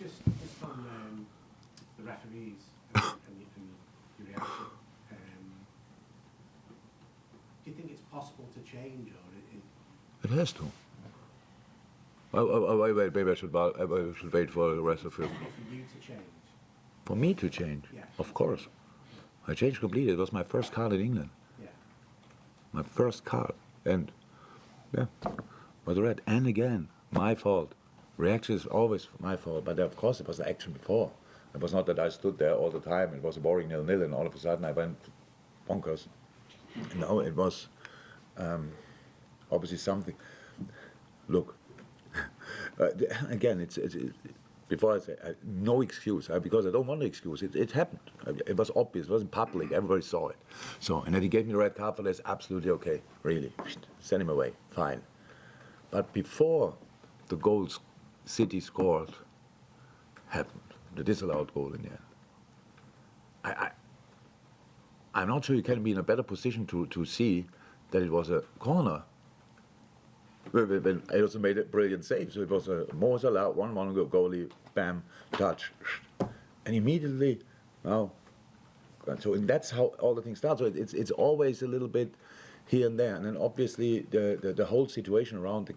just on the referees and your reaction. Do you think it's possible to change, or It has to. Wait, maybe I should wait for the rest of it. for you to change? For me to change? Yeah. Of course. I changed completely. It was my first card in England. Yeah. My first card. And, yeah, was red. And again, my fault. Reaction is always my fault. But of course, it was the action before. It was not that I stood there all the time. It was a boring 0-0, and all of a sudden I went bonkers. No, it was obviously something. Look, again, it's before I say no excuse, because I don't want an excuse. It happened. It was obvious. It wasn't public. Everybody saw it. So, and then he gave me the red card for this. Absolutely okay. Really, send him away. Fine. But before the goals City scored happened, the disallowed goal in the end, I'm not sure you can be in a better position to see that it was a corner. When I also made a brilliant save, so it was a Mo Salah, 1-1 goalie, bam, touch, and immediately, now, so and that's how all the things start. So it's always a little bit here and there, and then obviously the whole situation around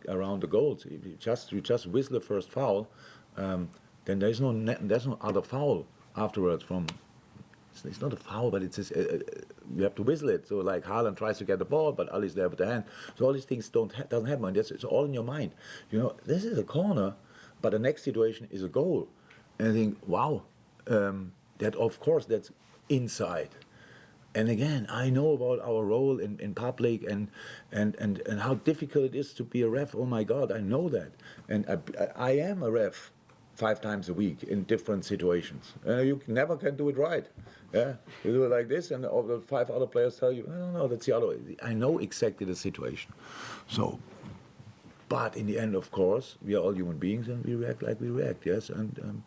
the goals. If you just whistle the first foul, then there's no other foul afterwards from. It's not a foul, but it's just, you have to whistle it. So like Haaland tries to get the ball, but Ali's there with the hand. So all these things doesn't happen. And it's all in your mind. You know, this is a corner, but the next situation is a goal. And I think, wow, that of course that's inside. And again, I know about our role in public and how difficult it is to be a ref. Oh my God, I know that. And I am a ref 5 times a week in different situations. You never can do it right. Yeah, you do it like this, and all the 5 other players tell you, I don't know, that's the other way. I know exactly the situation. So, but in the end, of course, we are all human beings, and we react like we react. Yes, and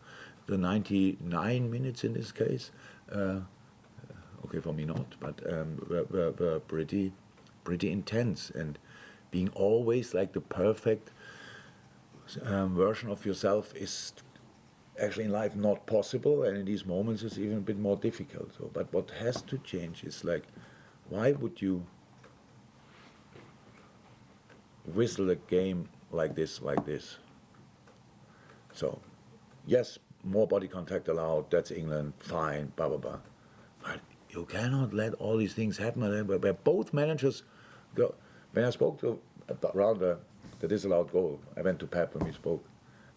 the 99 minutes in this case, okay, for me not, but were pretty intense, and being always like the perfect version of yourself is actually in life not possible, and in these moments it's even a bit more difficult. So, but what has to change is like, why would you whistle a game like this? So, yes, more body contact allowed, that's England, fine, blah, blah, blah. But you cannot let all these things happen where both managers go. When I spoke to around the disallowed goal, I went to Pep and we spoke.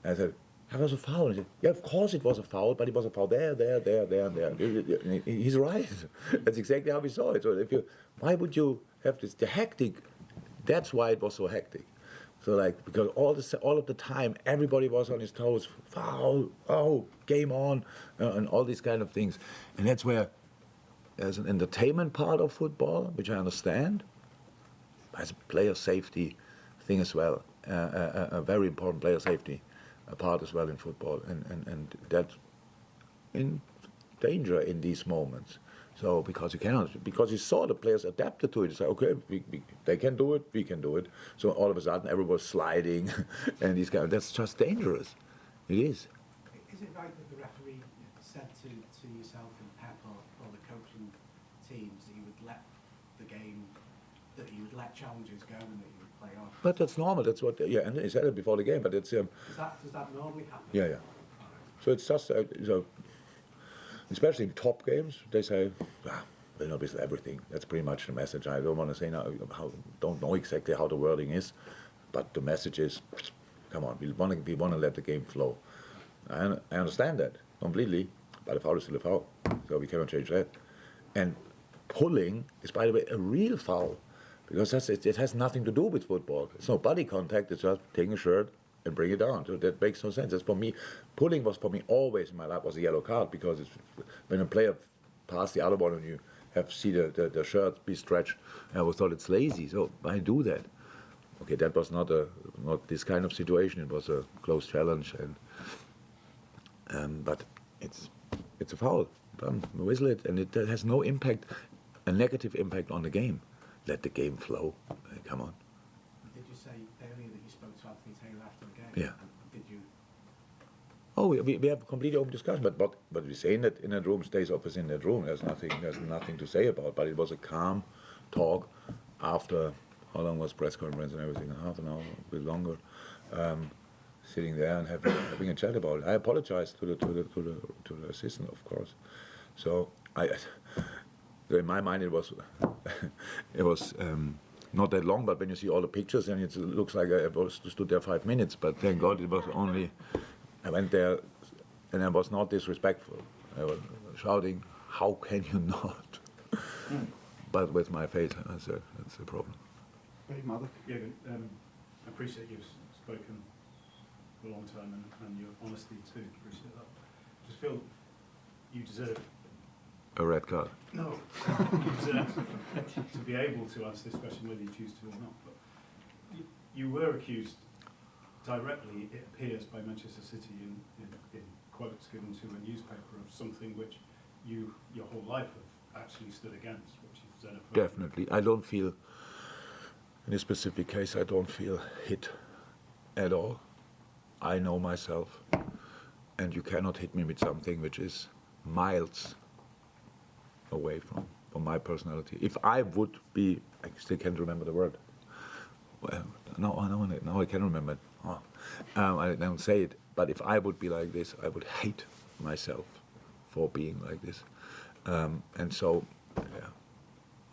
And I said, that was a foul. He said, yeah, of course it was a foul, but it was a foul there, and there. He's right. That's exactly how we saw it. So why would you have this? The hectic, that's why it was so hectic. So like, because all of the time, everybody was on his toes, foul, oh, game on, and all these kind of things. And that's where there's an entertainment part of football, which I understand, as a player safety thing as well, a very important player safety part as well in football, and that's in danger in these moments. So because you saw the players adapted to it. It's like, okay, they can do it, we can do it. So all of a sudden everybody's sliding, and that's just dangerous. It is. Is it right that the referee said to yourself and Pep or the coaching teams that you would let the game, that you would let challenges go and that you would play on? But that's normal. That's what. Yeah, and he said it before the game. But it's. Does that normally happen? Yeah. So it's just especially in top games, they say, we'll not whistle everything. That's pretty much the message. I don't want to say now. Don't know exactly how the wording is, but the message is, come on, we want to let the game flow. I understand that completely, but a foul is still a foul, so we cannot change that. And pulling is, by the way, a real foul. Because it has nothing to do with football. It's no body contact, it's just taking a shirt and bring it down. So that makes no sense. That's for me, pulling was for me always in my life was a yellow card, because when a player passes the other one and you see the shirt be stretched, I always thought it's lazy, so I do that. Okay, that was not this kind of situation, it was a close challenge, and but it's a foul. Whistle it, and it has no impact, a negative impact on the game. Let the game flow. Come on. Did you say earlier that you spoke to Anthony Taylor after the game? Yeah. Did you? Oh, we have a completely open discussion, but we say that in that room stays obviously in that room. There's nothing to say about. But it was a calm talk after how long was press conference and everything? Half an hour, a bit longer. Sitting there and having a chat about it. I apologized to the assistant, of course. So in my mind it was not that long. But when you see all the pictures, and it looks like I stood there 5 minutes. But thank God it was only. I went there, and I was not disrespectful. I was shouting, "How can you not?" But with my face, that's the problem. Jürgen, I appreciate you've spoken for a long time and your honesty too. Appreciate that. Just feel you deserve A red card. No, you deserve to be able to answer this question whether you choose to or not. But you were accused directly, it appears, by Manchester City in quotes given to a newspaper of something which you your whole life have actually stood against, which is xenophobia. Definitely. I don't feel, in this specific case, I don't feel hit at all. I know myself, and you cannot hit me with something which is miles away from my personality. If I would be, I still can't remember the word. Well, no, I can remember it. Oh. I don't say it, but if I would be like this, I would hate myself for being like this. And so, yeah,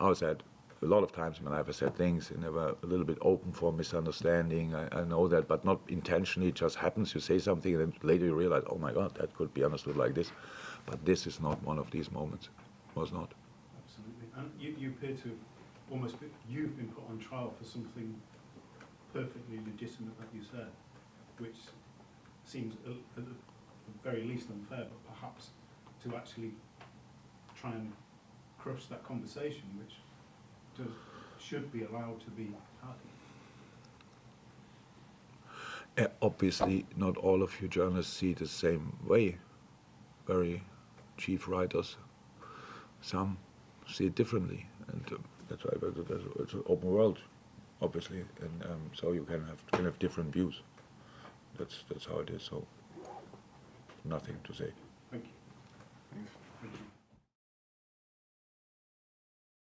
I said a lot of times in my life I said things and they were a little bit open for misunderstanding. I know that, but not intentionally. It just happens. You say something and then later you realize, oh my God, that could be understood like this. But this is not one of these moments. It was not. Absolutely. And you appear to almost be, you've been put on trial for something perfectly legitimate that you said, which seems at the very least unfair, but perhaps to actually try and crush that conversation, which should be allowed to be had. Obviously, not all of you journalists see it the same way. Very chief writers, some see it differently, and that's why it's an open world, obviously, and so you can have different views. That's how it is. So nothing to say. Thank you. Thanks. Thank you.